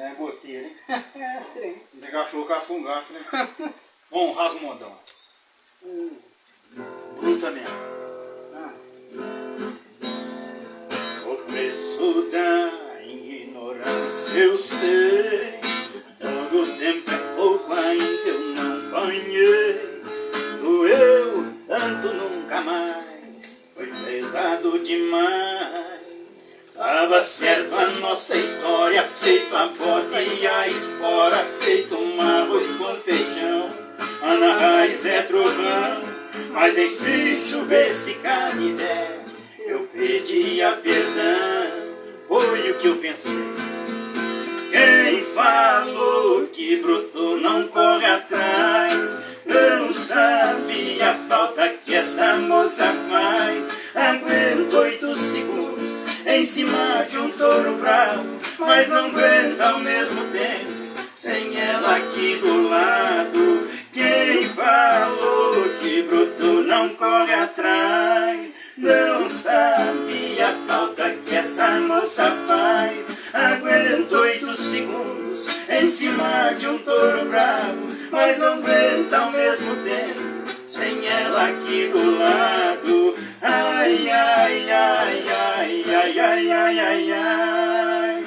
É, goteira, hein? Tem. De cachorro caça um gato, né? Bom, rasga um montão. Bruta mesmo. Começo da ignorância, eu sei. Todo tempo é pouco, ainda eu não banhei. Doeu tanto nunca mais, foi pesado demais. Tava certo a nossa história, feito a bota e a espora, feito um arroz com feijão. Ana Raiz é trovão, mas em chover se carne der, eu pedia perdão, foi o que eu pensei. Quem falou que brotou não corre atrás, não sabe a falta que essa moça faz. Aguenta 8 segundos em cima de um touro bravo, mas não aguenta ao mesmo tempo sem ela aqui do lado. Quem falou que brotou não corre atrás, não sabe a falta que essa moça faz. Aguenta 8 segundos em cima de um touro bravo, mas não aguenta ao mesmo tempo sem ela aqui do lado. Ai, ai, ai, ai, ai, ai, ai, ai, ai.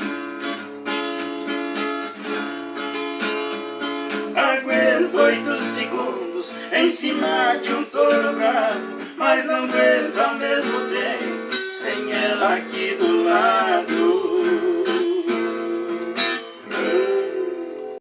Aguento 8 segundos em cima de um touro bravo, mas não aguento ao mesmo tempo sem ela aqui do lado.